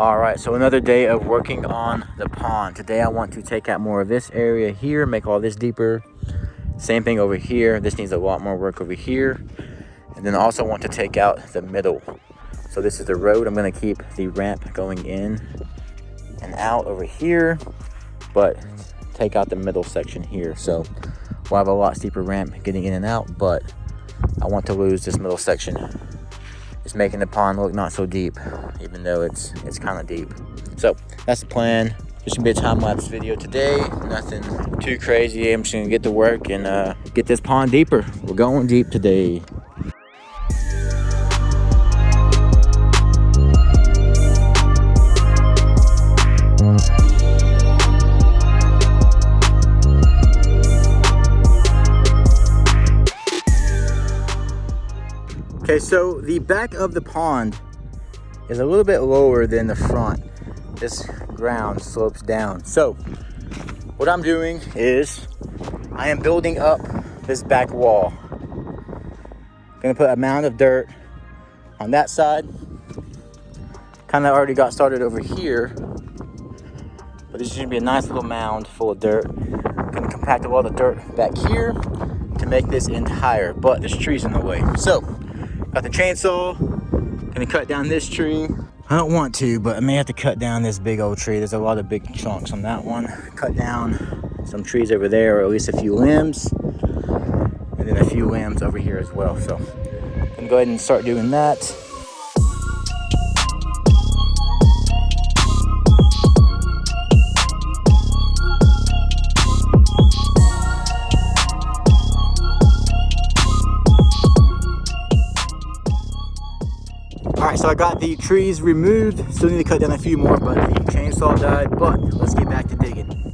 All right, so another day of working on the pond. Today I want to take out more of this area here, make all this deeper. Same thing over here. This needs a lot more work over here. And then I also want to take out the middle. So this is the road. I'm gonna keep the ramp going in and out over here, but take out the middle section here. So we'll have a lot steeper ramp getting in and out, but I want to lose this middle section. It's making the pond look not so deep, even though it's kind of deep. So that's the plan. This should be a time-lapse video today. Nothing too crazy. I'm just gonna get to work and get this pond deeper. We're going deep today. Okay, so the back of the pond is a little bit lower than the front. This ground slopes down. So what I'm doing is I am building up this back wall. Gonna put a mound of dirt on that side. Kind of already got started over here, but this is gonna be a nice little mound full of dirt. Gonna compact a lot of dirt back here to make this end higher, but there's trees in the way. So got the chainsaw, gonna cut down this tree. I don't want to, but I may have to cut down this big old tree. There's a lot of big chunks on that one. Cut down some trees over there, or at least a few limbs, and then a few limbs over here as well. So I'm gonna go ahead and start doing that. All right, so I got the trees removed. Still need to cut down a few more, but the chainsaw died. But let's get back to digging.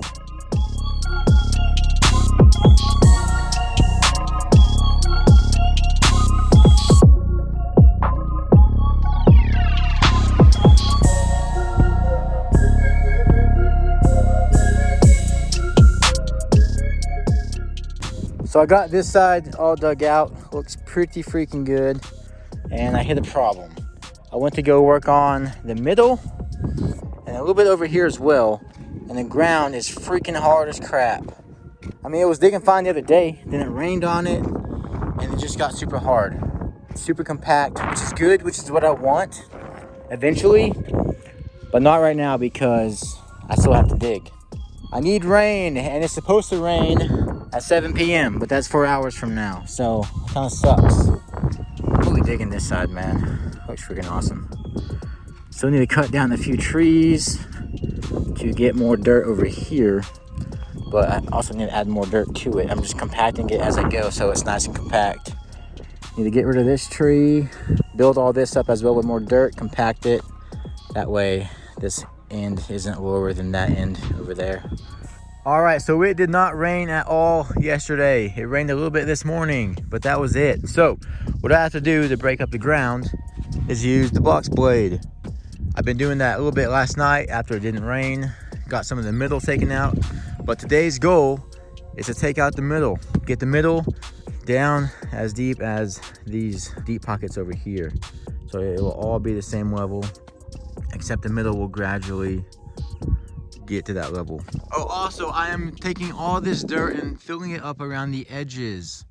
So I got this side all dug out. Looks pretty freaking good. And I hit a problem. I went to go work on the middle and a little bit over here as well, and the ground is freaking hard as crap. I mean, it was digging fine the other day, then it rained on it and it just got super hard. It's super compact, which is good, which is what I want eventually, but not right now because I still have to dig. I need rain, and it's supposed to rain at 7 p.m., but that's 4 hours from now, so it kind of sucks. Really digging this side, man. Looks freaking awesome. Still need to cut down a few trees to get more dirt over here, but I also need to add more dirt to it. I'm just compacting it as I go so it's nice and compact. Need to get rid of this tree, build all this up as well with more dirt, compact it. That way this end isn't lower than that end over there. All right, so it did not rain at all yesterday. It rained a little bit this morning, but that was it. So what I have to do to break up the ground is use the box blade. I've been doing that a little bit last night after it didn't rain. Got some of the middle taken out, but today's goal is to take out the middle. Get the middle down as deep as these deep pockets over here. So it will all be the same level, except the middle will gradually get to that level. Oh, also I am taking all this dirt and filling it up around the edges.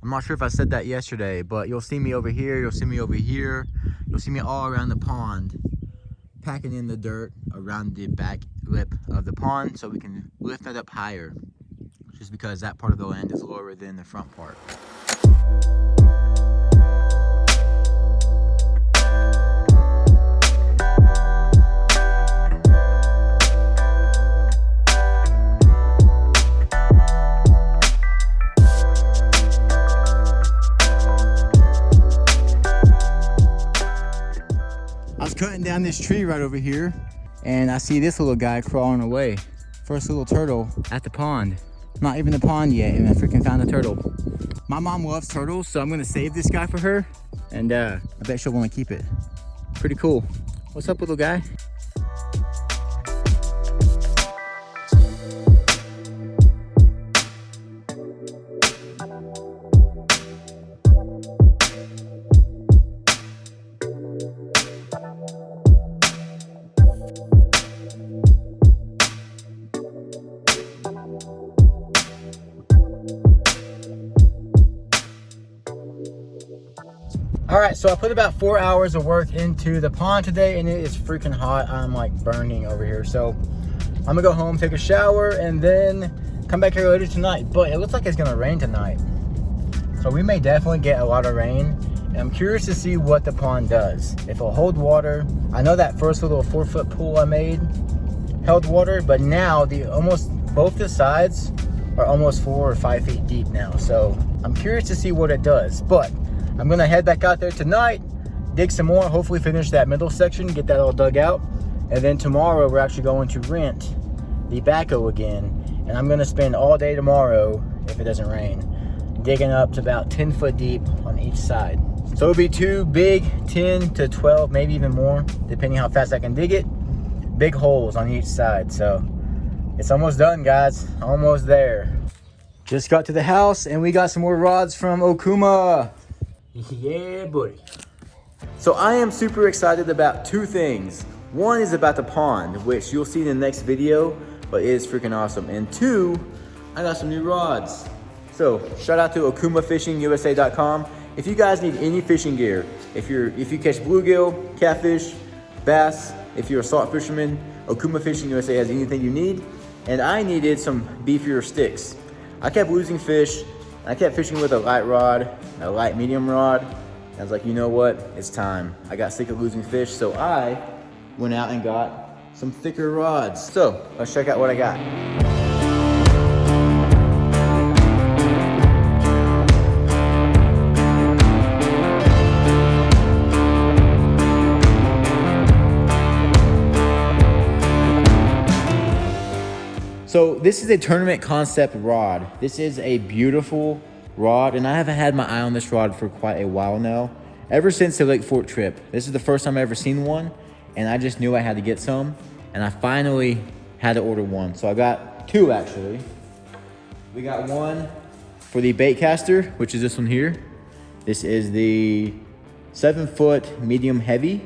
I'm not sure if I said that yesterday, but you'll see me over here, you'll see me over here, you'll see me all around the pond, packing in the dirt around the back lip of the pond so we can lift that up higher, just because that part of the land is lower than the front part. Cutting down this tree right over here, and I see this little guy crawling away. First little turtle at the pond. Not even the pond yet, and I freaking found a turtle. My mom loves turtles, so I'm gonna save this guy for her, and I bet she'll want to keep it. Pretty cool. What's up, little guy? right, so I put about 4 hours of work into the pond today, and it is freaking hot. I'm like burning over here. So I'm gonna go home, take a shower, and then come back here later tonight. But it looks like it's gonna rain tonight. So we may definitely get a lot of rain. And I'm curious to see what the pond does. If it'll hold water. I know that first little 4-foot pool I made held water, but now both the sides are almost 4 or 5 feet deep now. So I'm curious to see what it does. But I'm gonna head back out there tonight, dig some more, hopefully finish that middle section, get that all dug out. And then tomorrow we're actually going to rent the backhoe again. And I'm gonna spend all day tomorrow, if it doesn't rain, digging up to about 10 foot deep on each side. So it'll be 2 big 10 to 12, maybe even more, depending how fast I can dig it. Big holes on each side. So it's almost done, guys. Almost there. Just got to the house and we got some more rods from OKUMA. Yeah, buddy. So I am super excited about 2 things. One is about the pond, which you'll see in the next video, but it is freaking awesome. And 2, I got some new rods. So shout out to OKUMAFishingUSA.com. If you guys need any fishing gear, if you catch bluegill, catfish, bass, if you're a salt fisherman, OKUMA Fishing USA has anything you need. And I needed some beefier sticks. I kept losing fish. I kept fishing with a light rod, a light medium rod. I was like, you know what? It's time. I got sick of losing fish, so I went out and got some thicker rods. So let's check out what I got. So this is a tournament concept rod. This is a beautiful rod, and I haven't had my eye on this rod for quite a while now. Ever since the Lake Fort trip. This is the first time I ever seen one, and I just knew I had to get some, and I finally had to order one. So I got 2 actually. We got one for the bait caster, which is this one here. This is the 7-foot medium heavy,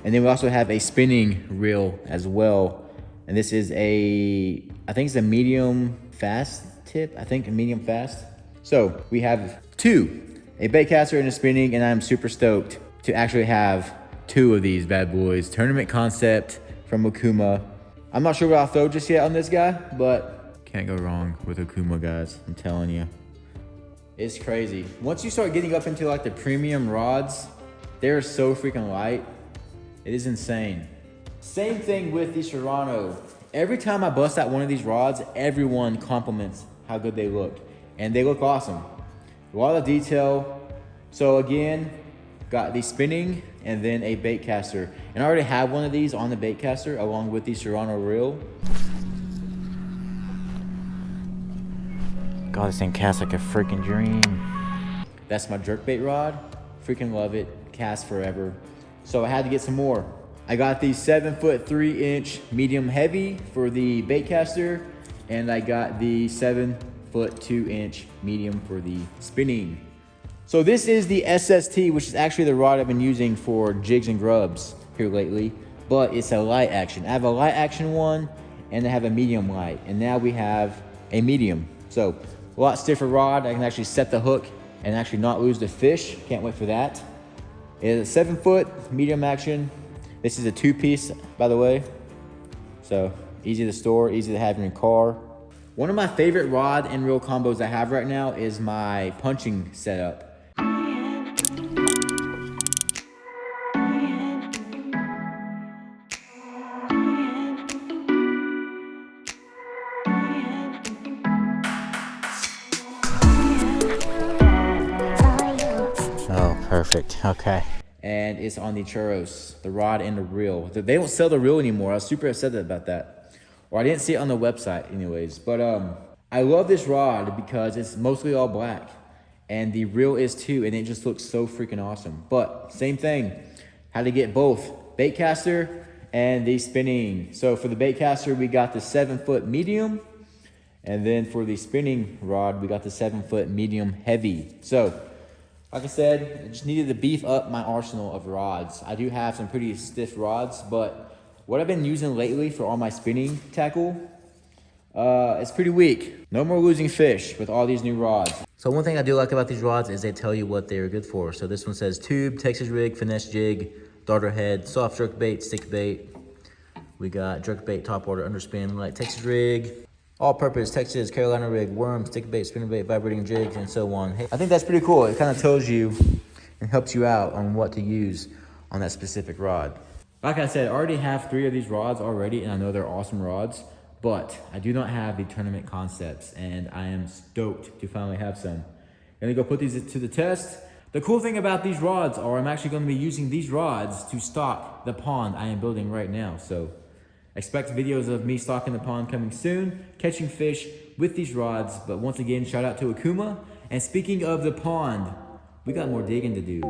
and then we also have a spinning reel as well. And this is I think it's a medium fast tip. I think a medium fast. So we have 2, a bait caster and a spinning, and I'm super stoked to actually have 2 of these bad boys. Tournament concept from OKUMA. I'm not sure what I'll throw just yet on this guy, but can't go wrong with OKUMA, guys. I'm telling you. It's crazy. Once you start getting up into like the premium rods, they're so freaking light. It is insane. Same thing with the Serrano. Every time I bust out one of these rods, everyone compliments how good they look. And they look awesome. A lot of detail. So again, got the spinning and then a bait caster. And I already have one of these on the bait caster along with the Serrano reel. God, this thing casts like a freaking dream. That's my jerkbait rod. Freaking love it. Casts forever. So I had to get some more. I got the 7-foot 3-inch medium heavy for the bait caster, and I got the 7-foot 2-inch medium for the spinning. So this is the SST, which is actually the rod I've been using for jigs and grubs here lately, but it's a light action. I have a light action one, and I have a medium light, and now we have a medium. So a lot stiffer rod. I can actually set the hook and actually not lose the fish. Can't wait for that. It's a 7-foot medium action. This is a 2-piece, by the way. So easy to store, easy to have in your car. One of my favorite rod and reel combos I have right now is my punching setup. Oh, perfect, okay. And it's on the churros, the rod and the reel. They don't sell the reel anymore. I was super upset about that. Or I didn't see it on the website anyways. But I love this rod because it's mostly all black. And the reel is too, and it just looks so freaking awesome. But same thing, had to get both bait caster and the spinning. So for the bait caster, we got the 7-foot medium. And then for the spinning rod, we got the 7-foot medium heavy. So like I said, I just needed to beef up my arsenal of rods. I do have some pretty stiff rods, but what I've been using lately for all my spinning tackle, It's pretty weak. No more losing fish with all these new rods. So one thing I do like about these rods is they tell you what they're good for. So this one says tube, Texas rig, finesse jig, darter head, soft jerk bait, stick bait. We got jerk bait, top water, underspin, like Texas rig, all purpose, Texas, Carolina rig, worm, stick bait, spinner bait, vibrating jigs, and so on. Hey, I think that's pretty cool. It kind of tells you and helps you out on what to use on that specific rod. Like I said, I already have 3 of these rods already, and I know they're awesome rods, but I do not have the tournament concepts, and I am stoked to finally have some. Gonna go put these to the test. The cool thing about these rods are I'm actually gonna be using these rods to stock the pond I am building right now. So expect videos of me stocking the pond coming soon, catching fish with these rods. But once again, shout out to OKUMA. And speaking of the pond, we got more digging to do.